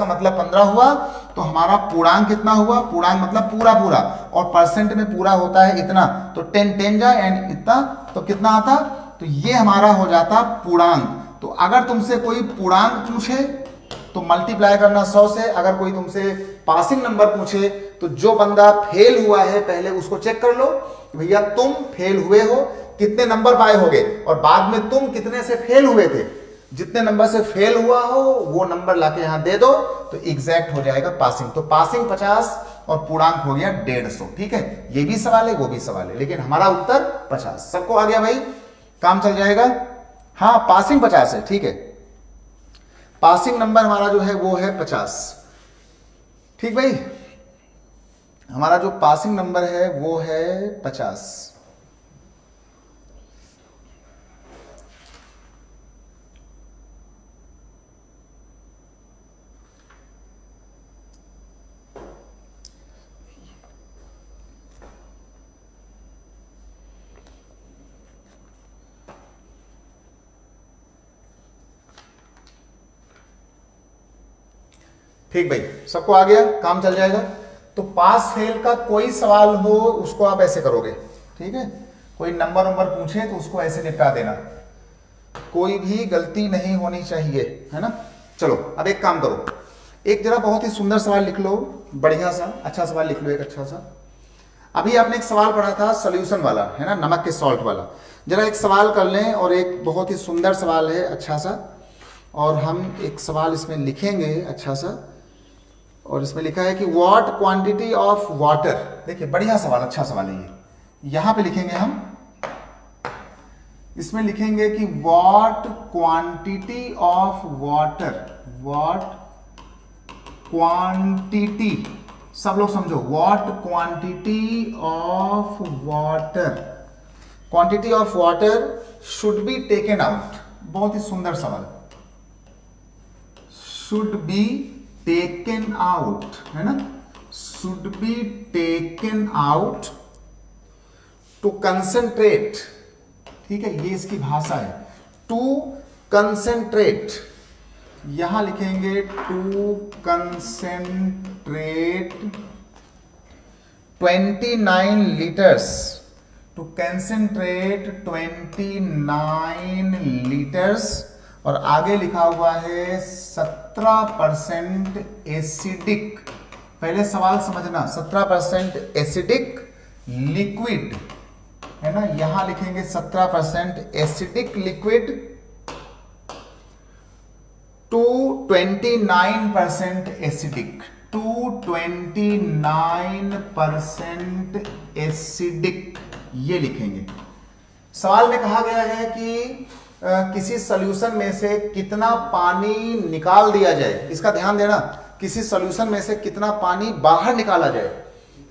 मतलब 15 हुआ, तो हमारा पूर्णांक कितना हुआ, पूर्णांक मतलब पूरा पूरा, और परसेंट में पूरा होता है इतना, तो 10 10 जाए एंड इतना, तो कितना आता, तो ये हमारा हो जाता पूर्णांक। तो अगर तुमसे कोई पूर्णांक पूछे तो मल्टीप्लाई करना 100 से। अगर कोई तुमसे पासिंग नंबर पूछे तो जो बंदा फेल हुआ है पहले उसको चेक कर लो, भैया तुम फेल हुए हो, कितने नंबर पाए होगे, और बाद में तुम कितने से फेल हुए थे, जितने नंबर से फेल हुआ हो वो नंबर लाके यहां दे दो, तो एग्जैक्ट हो जाएगा पासिंग। तो पासिंग 50 और पूर्णांक हो गया 150। ठीक है, ये भी सवाल है वो भी सवाल है, लेकिन हमारा उत्तर 50। सबको आ गया भाई, काम चल जाएगा। हाँ, पासिंग 50 है, ठीक है, पासिंग नंबर हमारा जो है वो है 50। ठीक भाई, हमारा जो पासिंग नंबर है वो है 50। ठीक भाई, सबको आ गया, काम चल जाएगा। तो पास फेल का कोई सवाल हो उसको आप ऐसे करोगे, ठीक है, कोई नंबर नंबर पूछे तो उसको ऐसे निपटा देना, कोई भी गलती नहीं होनी चाहिए, है ना। चलो अब एक काम करो, एक जरा बहुत ही सुंदर सवाल लिख लो, बढ़िया सा अच्छा सवाल लिख लो, एक अच्छा सा। अभी आपने एक सवाल पढ़ा था सोल्यूशन वाला, है ना, नमक के सॉल्ट वाला। जरा एक सवाल कर लें, और एक बहुत ही सुंदर सवाल है अच्छा सा, और हम एक सवाल इसमें लिखेंगे अच्छा सा, और इसमें लिखा है कि व्हाट क्वांटिटी ऑफ वाटर। देखिए बढ़िया सवाल, अच्छा सवाल है ये। यहां पे लिखेंगे हम, इसमें लिखेंगे कि what quantity of water, what quantity, सब लोग समझो, what quantity of water, quantity of water should be taken out. बहुत ही सुंदर सवाल, शुड बी टेकन आउट, है ना, should be taken out to concentrate. ठीक है, ये इसकी भाषा है, टू कंसेंट्रेट। यहां लिखेंगे to concentrate 29 litres, to concentrate 29 litres, और आगे लिखा हुआ है 17% एसिडिक। पहले सवाल समझना, 17% एसिडिक लिक्विड, है ना, यहां लिखेंगे 17% acidic liquid to 29% acidic, to 29% acidic, ये लिखेंगे। सवाल में कहा गया है कि किसी सॉल्यूशन में से कितना पानी निकाल दिया जाए, इसका ध्यान देना, किसी सॉल्यूशन में से कितना पानी बाहर निकाला जाए,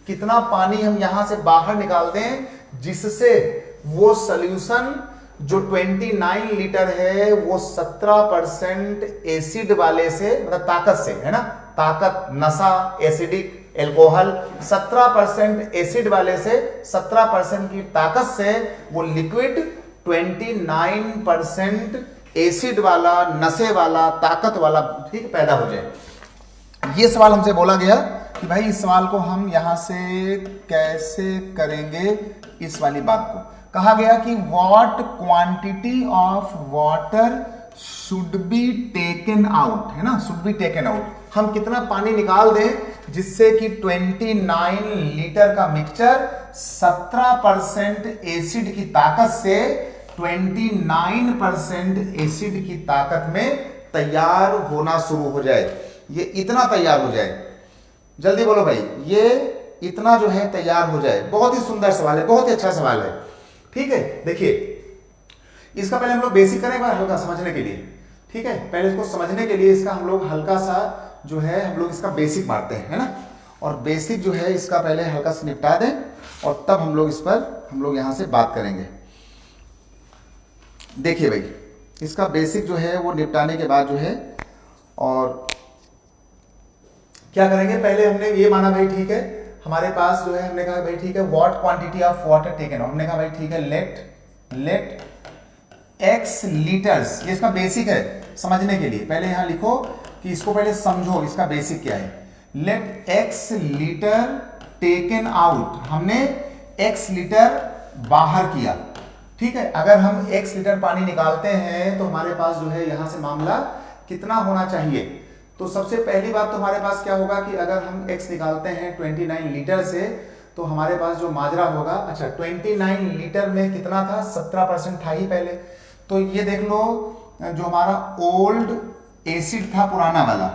कितना पानी हम यहां से बाहर निकाल दें जिससे वो सॉल्यूशन जो 29 लीटर है वो 17% एसिड वाले से, मतलब ताकत से, है ना, ताकत, नशा, एसिडिक, एल्कोहल, 17% एसिड वाले से, 17% की ताकत से वो लिक्विड 29% एसिड वाला, नशे वाला, ताकत वाला, ठीक, पैदा हो जाए। ये सवाल हमसे बोला गया कि भाई इस सवाल को हम यहां से कैसे करेंगे, इस वाली बात को कहा गया कि what quantity of water should be taken out, है ना, शुड बी टेकन आउट, हम कितना पानी निकाल दें जिससे कि 29 लीटर का मिक्सचर 17% एसिड की ताकत से 29% एसिड की ताकत में तैयार होना शुरू हो जाए। ये इतना तैयार हो जाए, जल्दी बोलो भाई, ये इतना जो है तैयार हो जाए। बहुत ही सुंदर सवाल है, बहुत ही अच्छा सवाल है, ठीक है। देखिए इसका पहले हम लोग बेसिक करें एक बार हल्का समझने के लिए, ठीक है, पहले इसको समझने के लिए इसका हम लोग हल्का सा जो है हम लोग इसका बेसिक मारते हैं, है ना, और बेसिक जो है इसका पहले हल्का सा निपटा दें, और तब हम लोग इस पर हम लोग यहां से बात करेंगे। देखिए भाई, इसका बेसिक जो है वो निपटाने के बाद जो है, और क्या करेंगे, पहले हमने ये माना भाई ठीक है, हमारे पास जो है हमने कहा भाई ठीक है what quantity of water taken, हमने कहा भाई ठीक है लेट एक्स लीटर्स, ये इसका बेसिक है समझने के लिए। पहले यहां लिखो कि इसको पहले समझो इसका बेसिक क्या है। Let x litre taken out, हमने एक्स लीटर बाहर किया, ठीक है। अगर हम एक्स लीटर पानी निकालते हैं तो हमारे पास जो है यहां से मामला कितना होना चाहिए। तो सबसे पहली बात तो हमारे पास क्या होगा कि अगर हम x निकालते हैं 29 लीटर से, तो हमारे पास जो माजरा होगा, अच्छा 29 लीटर में कितना था, 17% था ही पहले। तो ये देख लो जो हमारा ओल्ड एसिड था पुराना वाला,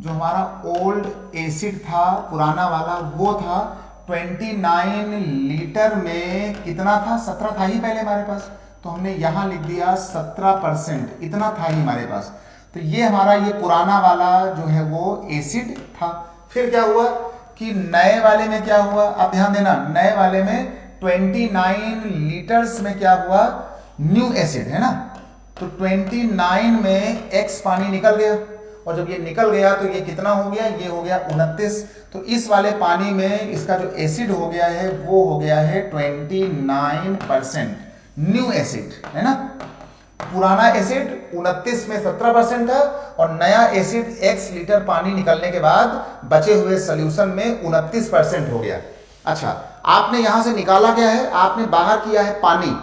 जो हमारा ओल्ड एसिड था पुराना वाला वो था 29 लीटर में कितना था, 17 था ही पहले हमारे पास। तो हमने यहां लिख दिया 17%, इतना था ही हमारे पास। तो ये हमारा ये पुराना वाला जो है वो एसिड था। फिर क्या हुआ कि नए वाले में क्या हुआ, आप ध्यान देना, नए वाले में 29 लीटर्स में क्या हुआ, न्यू एसिड है ना। तो 29 में x पानी निकल गया, और जब ये निकल गया तो ये कितना हो गया, ये हो गया 29। तो इस वाले पानी में इसका जो एसिड हो गया है वो हो गया है 29% न्यू एसिड, है ना। पुराना एसिड 29 में 17% था, और नया एसिड x लीटर पानी निकलने के बाद बचे हुए सॉल्यूशन में 29% हो गया। अच्छा, आपने यहां से निकाला क्या है, आपने बाहर किया है पानी,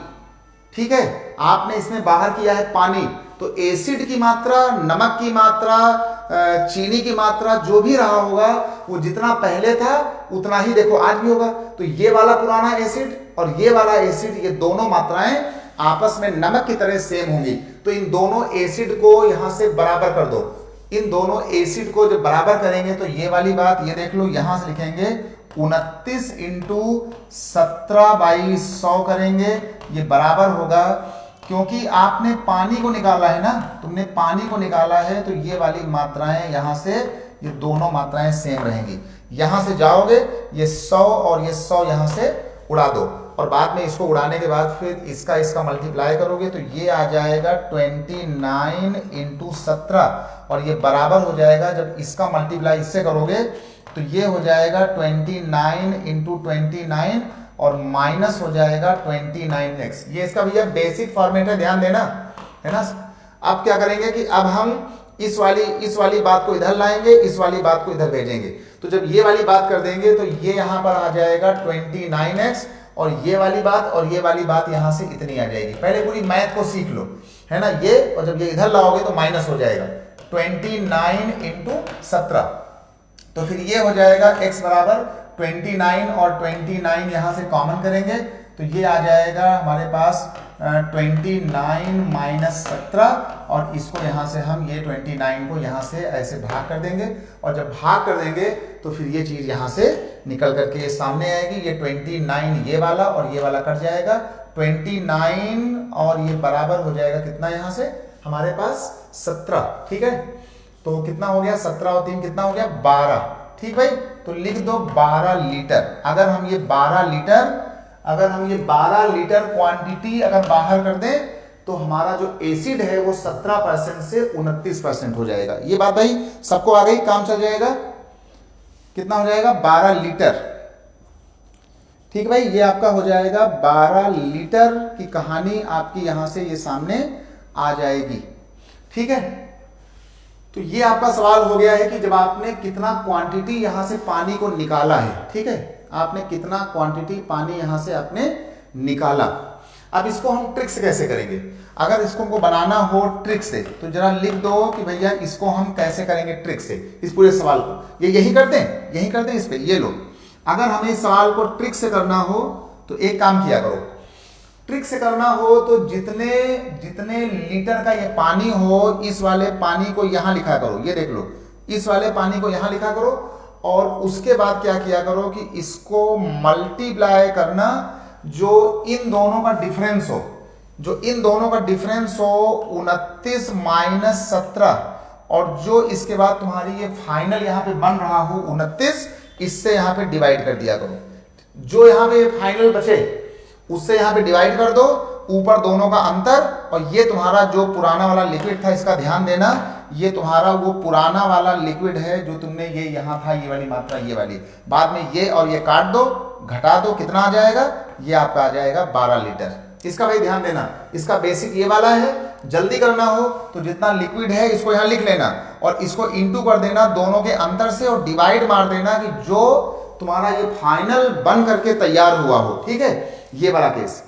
ठीक है, आपने इसमें बाहर किया है पानी। तो एसिड की मात्रा, नमक की मात्रा, चीनी की मात्रा जो भी रहा होगा वो जितना पहले था उतना ही देखो आज भी होगा। तो ये वाला पुराना एसिड और ये वाला एसिड, ये दोनों मात्राएं आपस में नमक की तरह सेम होंगी। तो इन दोनों एसिड को यहां से बराबर कर दो। इन दोनों एसिड को जब बराबर करेंगे तो ये वाली बात, ये देख लो, यहां से लिखेंगे 29 इंटू 17/100 करेंगे, ये बराबर होगा, क्योंकि आपने पानी को निकाला है ना, तुमने पानी को निकाला है, तो ये वाली मात्राएं यहां से, ये दोनों मात्राएं सेम रहेंगी। यहां से जाओगे ये 100 और ये 100 यहां से उड़ा दो, और बाद में इसको उड़ाने के बाद फिर इसका मल्टीप्लाई करोगे तो ये आ जाएगा 29 इंटू 17, और ये बराबर हो जाएगा, जब इसका मल्टीप्लाई इससे करोगे तो ये हो जाएगा 29 इंटू 29, और माइनस हो जाएगा 29x। ये इसका भैया बेसिक फॉर्मेट है, ध्यान देना, है ना। अब क्या करेंगे कि अब हम इस वाली बात को इधर लाएंगे, इस वाली बात को इधर भेजेंगे। तो जब ये वाली बात कर देंगे तो ये यहां पर आ जाएगा 29x, और ये वाली बात यहां से इतनी आ जाएगी। पहले पूरी मैथ को सीख लो, है ना ये, और जब ये इधर लाओगे तो माइनस हो जाएगा 29 इंटू 17। तो फिर ये हो जाएगा x बराबर 29, और 29 यहां से कॉमन करेंगे तो ये आ जाएगा हमारे पास 29 माइनस 17, और इसको यहां से हम ये 29 को यहां से ऐसे भाग कर देंगे, और जब भाग कर देंगे तो फिर ये चीज यहां से निकल करके ये सामने आएगी। ये 29 ये वाला और ये वाला कट जाएगा, 29 और ये बराबर हो जाएगा कितना, यहां से हमारे पास 17, ठीक है। तो कितना हो गया, 17 और 3 कितना हो गया, 12, ठीक भाई। तो लिख दो 12 लीटर। अगर हम ये 12 लीटर क्वांटिटी अगर बाहर कर दें तो हमारा जो एसिड है वो 17% से 29% हो जाएगा। ये बात भाई सबको आ गई, काम चल जाएगा। कितना हो जाएगा, 12 लीटर, ठीक भाई। ये आपका हो जाएगा 12 लीटर की कहानी आपकी यहां से ये सामने आ जाएगी, ठीक है। तो ये आपका सवाल हो गया है कि जब आपने कितना क्वांटिटी यहां से पानी को निकाला है, ठीक है, आपने कितना क्वांटिटी पानी यहां से आपने निकाला। अब इसको हम ट्रिक से कैसे करेंगे, अगर इसको हमको बनाना हो ट्रिक से तो जरा लिख दो कि भैया इसको हम कैसे करेंगे ट्रिक से, इस पूरे सवाल को। ये यही करते हैं इस पे, ये लो। अगर हमें इस सवाल को ट्रिक से करना हो तो एक काम किया करो, ट्रिक से करना हो तो जितने लीटर का ये पानी हो, इस वाले पानी को यहां लिखा करो, ये देख लो, इस वाले पानी को यहां लिखा करो, और उसके बाद क्या किया करो कि इसको मल्टीप्लाई करना जो इन दोनों का डिफरेंस हो, 29 माइनस 17, और जो इसके बाद तुम्हारी ये फाइनल यहां पे बन रहा हो 29, इससे यहां पे डिवाइड कर दिया करो। जो यहां पे फाइनल बचे उससे यहां पे डिवाइड कर दो, ऊपर दोनों का अंतर, और ये तुम्हारा जो पुराना वाला लिक्विड था, इसका ध्यान देना, ये तुम्हारा वो पुराना वाला लिक्विड है जो तुमने ये यहाँ था, ये वाली मात्रा, ये वाली, बाद में ये और ये काट दो, घटा दो, कितना आ जाएगा, ये आपका आ जाएगा 12 लीटर। इसका भाई ध्यान देना, इसका बेसिक ये वाला है। जल्दी करना हो तो जितना लिक्विड है इसको यहाँ लिख लेना और इसको इंटू कर देना दोनों के अंतर से और डिवाइड मार देना कि जो तुम्हारा ये फाइनल बन करके तैयार हुआ हो। ठीक है, ये वाला केस।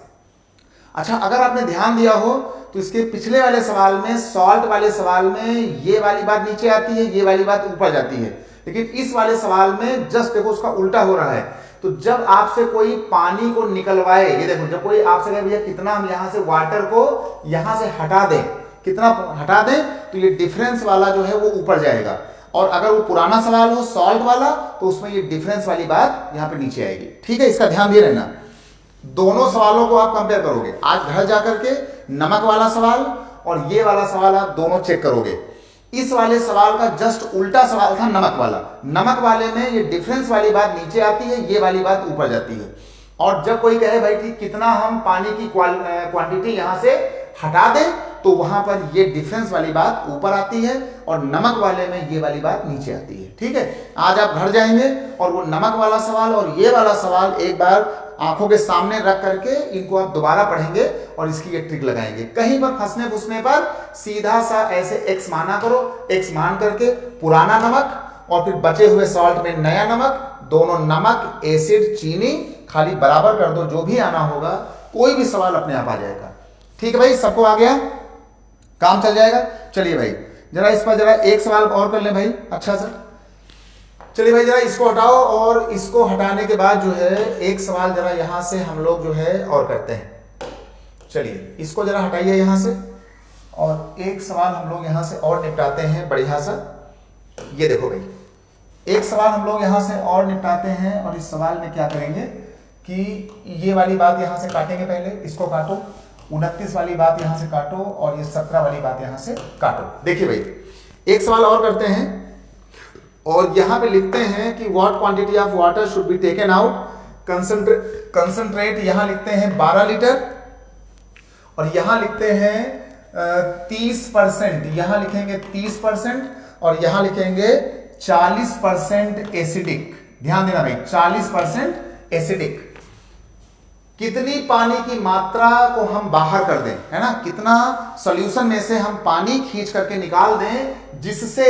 अच्छा, अगर आपने ध्यान दिया हो तो इसके पिछले वाले सवाल में, सॉल्ट वाले सवाल में ये वाली बात नीचे आती है, ये वाली बात ऊपर जाती है, लेकिन इस वाले सवाल में जस्ट देखो उसका उल्टा हो रहा है। तो जब आपसे कोई पानी को निकलवाए, ये देखो, जब कोई आपसे कहे भैया कितना हम यहां से वाटर को यहां से हटा दें, कितना हटा दें, तो ये डिफरेंस वाला जो है वो ऊपर जाएगा। और अगर वो पुराना सवाल हो सॉल्ट वाला तो उसमें ये डिफरेंस वाली बात यहां पे नीचे आएगी। ठीक है, इसका ध्यान दिए रहना। दोनों सवालों को आप कंपेयर करोगे, आज घर जाकर के नमक वाला सवाल और ये वाला सवाल आप दोनों चेक करोगे। इस वाले सवाल का जस्ट उल्टा सवाल था नमक वाला। नमक वाले में ये डिफरेंस वाली बात नीचे आती है, ये वाली बात ऊपर जाती है। और जब कोई कहे भाई कि कितना हम पानी की क्वांटिटी यहां से हटा दें, तो वहां पर ये डिफरेंस वाली बात ऊपर आती है और नमक वाले में ये वाली बात नीचे आती है। ठीक है, आज आप घर जाएंगे और वो नमक वाला सवाल और ये वाला सवाल एक बार आंखों के सामने रख करके इनको आप दोबारा पढ़ेंगे और इसकी ये ट्रिक लगाएंगे। कहीं पर फंसने फुसने पर सीधा सा ऐसे एक्स माना करो, एक्स मान करके पुराना नमक और फिर बचे हुए सॉल्ट में नया नमक, दोनों नमक, एसिड, चीनी खाली बराबर कर दो, जो भी आना होगा कोई भी सवाल अपने आप आ जाएगा। ठीक है भाई, सबको आ गया, काम चल जाएगा। चलिए भाई जरा इस पर जरा एक सवाल और कर ले भाई। अच्छा सर, चलिए भाई जरा इसको हटाओ और इसको हटाने के बाद जो है एक सवाल जरा यहां से हम लोग जो है और करते हैं। चलिए इसको जरा हटाइए यहां से और एक सवाल हम लोग यहां से और निपटाते हैं बढ़िया सा। ये देखो भाई, एक सवाल हम लोग यहां से और निपटाते हैं और इस सवाल में क्या करेंगे कि ये वाली बात यहां से काटेंगे, पहले इसको काटो, 29 वाली बात यहां से काटो और ये 17 वाली बात यहां से काटो। देखिए भाई एक सवाल और करते हैं और यहां पे लिखते हैं कि what quantity of water should be taken out, concentrate यहां लिखते हैं 12 लीटर और यहां लिखते हैं 30%, यहां लिखेंगे 30% और यहां लिखेंगे 40% एसिडिक। ध्यान देना भाई, 40% एसिडिक। कितनी पानी की मात्रा को हम बाहर कर दें, है ना, कितना सॉल्यूशन में से हम पानी खींच करके निकाल दें जिससे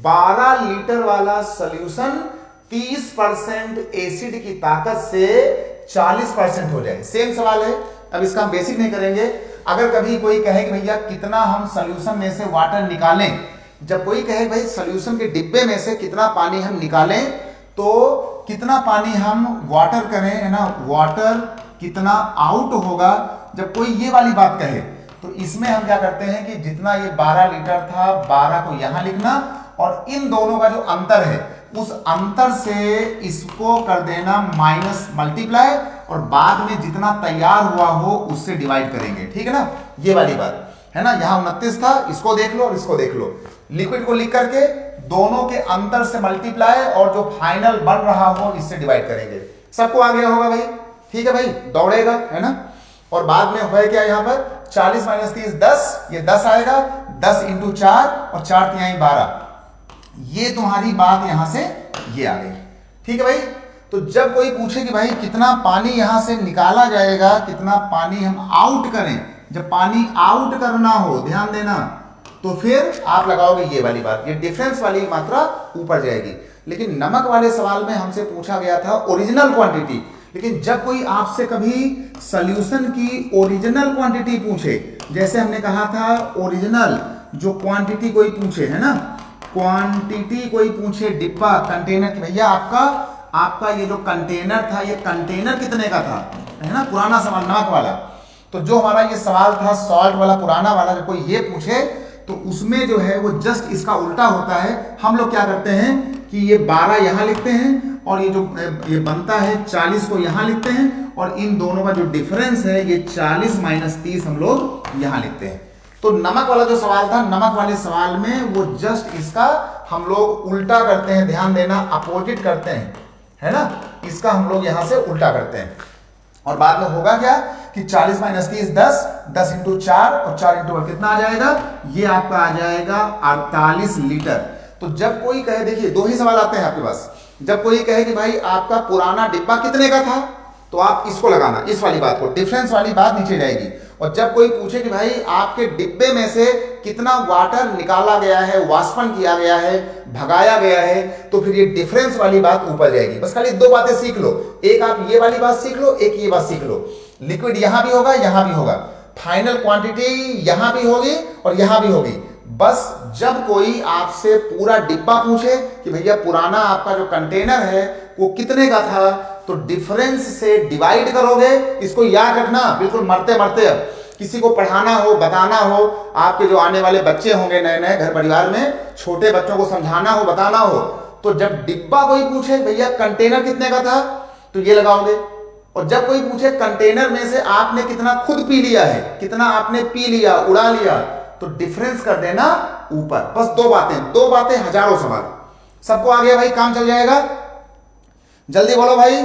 12 लीटर वाला सॉल्यूशन 30% एसिड की ताकत से 40% हो जाए। सेम सवाल है, अब इसका हम बेसिक नहीं करेंगे। अगर कभी कोई कहे कि भैया कितना हम सॉल्यूशन में से वाटर निकालें, जब कोई कहे भाई सॉल्यूशन के डिब्बे में से कितना पानी हम निकालें, तो कितना पानी हम वाटर करें, है ना, वाटर कितना आउट होगा, जब कोई ये वाली बात कहे तो इसमें हम क्या करते हैं कि जितना ये 12 लीटर था 12 को यहां लिखना और इन दोनों का जो अंतर है उस अंतर से इसको कर देना माइनस मल्टीप्लाई और बाद में जितना तैयार हुआ हो उससे डिवाइड करेंगे। ठीक है ना, ये वाली बात है ना। यहां 29 था, इसको देख लो और इसको देख लो, लिक्विड को लिख करके दोनों के अंतर से मल्टीप्लाई और जो फाइनल बन रहा हो इससे डिवाइड करेंगे। सबको आ गया होगा भाई? ठीक है भाई, दौड़ेगा, है ना। और बाद में है क्या, यहां पर 40 - 30 10, ये 10 आएगा, 10 × 4 और 4 × 3 12, ये तुम्हारी बात यहां से ये आ गई। ठीक है भाई, तो जब कोई पूछे कि भाई कितना पानी यहां से निकाला जाएगा, कितना पानी हम आउट करें, जब पानी आउट करना हो, ध्यान देना, तो फिर आप लगाओगे ये वाली बात, ये डिफरेंस वाली मात्रा ऊपर जाएगी। लेकिन नमक वाले सवाल में हमसे पूछा गया था ओरिजिनल क्वांटिटी, लेकिन जब कोई आपसे कभी सॉल्यूशन की ओरिजिनल क्वांटिटी पूछे, जैसे हमने कहा था ओरिजिनल जो क्वांटिटी कोई पूछे, है ना, क्वांटिटी कोई पूछे डिब्बा कंटेनर की, भैया आपका ये जो कंटेनर था ये कंटेनर कितने का था, है ना, पुराना सवाल नमक वाला। तो जो हमारा ये सवाल था सॉल्ट वाला पुराना वाला, जब कोई ये पूछे तो उसमें जो है वो जस्ट इसका उल्टा होता है। हम लोग क्या करते हैं कि ये 12 यहां लिखते हैं और ये जो ये बनता है 40 को यहां लिखते हैं और इन दोनों का जो डिफरेंस है ये 40 - 30 हम लोग यहां लिखते हैं। तो नमक वाला जो सवाल था, नमक वाले सवाल में वो जस्ट इसका हम लोग उल्टा करते हैं, ध्यान देना, अपोजिट करते हैं, है ना, इसका हम लोग यहां से उल्टा करते हैं। और बाद में होगा क्या कि 40 माइनस 30 10, 10 इंटू 4 और 4 इंटू 1 कितना आ जाएगा, ये आपका आ जाएगा 48 लीटर। तो जब कोई कहे, देखिए दो ही सवाल आते हैं आपके पास, जब कोई कहे कि भाई आपका पुराना डिब्बा कितने का था, तो आप इसको लगाना, इस वाली बात को, डिफरेंस वाली बात नीचे जाएगी। और जब कोई पूछे कि भाई आपके डिब्बे में से कितना वाटर निकाला गया है, वाष्पन किया गया है, भगाया गया है, तो फिर ये डिफरेंस वाली बात ऊपर जाएगी। बस खाली दो बातें सीख लो, एक आप ये वाली बात सीख लो, एक ये बात सीख लो। लिक्विड यहां भी होगा, यहां भी होगा, फाइनल क्वांटिटी यहां भी होगी और यहां भी होगी। बस जब कोई आपसे पूरा डिब्बा पूछे कि भैया पुराना आपका जो कंटेनर है वो कितने का था, तो डिफरेंस से डिवाइड करोगे। इसको याद रखना, बिल्कुल मरते मरते। अब किसी को पढ़ाना हो, बताना हो, आपके जो आने वाले बच्चे होंगे नए नए घर परिवार में, छोटे बच्चों को समझाना हो, बताना हो, तो जब डिब्बा कोई पूछे भैया कंटेनर कितने का था, तो ये लगाओगे। और जब कोई पूछे कंटेनर में से आपने कितना खुद पी लिया है, कितना आपने पी लिया, उड़ा लिया, तो डिफरेंस कर देना ऊपर। बस दो बातें हजारों सवाल। सबको आ गया भाई, काम चल जाएगा। जल्दी बोलो भाई,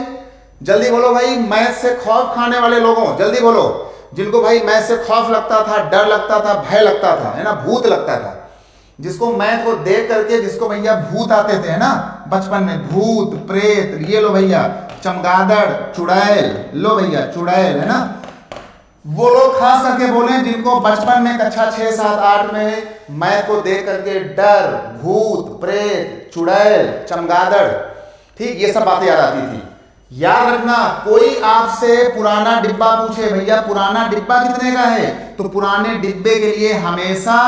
जल्दी बोलो भाई। मैथ से खौफ खाने वाले लोगों जल्दी बोलो, जिनको भाई मैथ से खौफ लगता था, डर लगता था, भय लगता था, है ना, भूत लगता था, जिसको मैथ को देख करके जिसको भैया भूत आते थे, है ना, बचपन में भूत प्रेत, ये लो भैया चमगादड़, चुड़ैल, लो भैया चुड़ैल, है ना, वो लोग खास करके बोले जिनको बचपन में कक्षा 6, 7, 8 में मैथ को देख करके डर, भूत प्रेत, चुड़ैल, चमगादड़, ठीक, ये सब बातें याद आती थी। याद रखना, कोई आपसे पुराना डिब्बा पूछे भैया पुराना डिब्बा कितने का है, तो पुराने डिब्बे के लिए हमेशा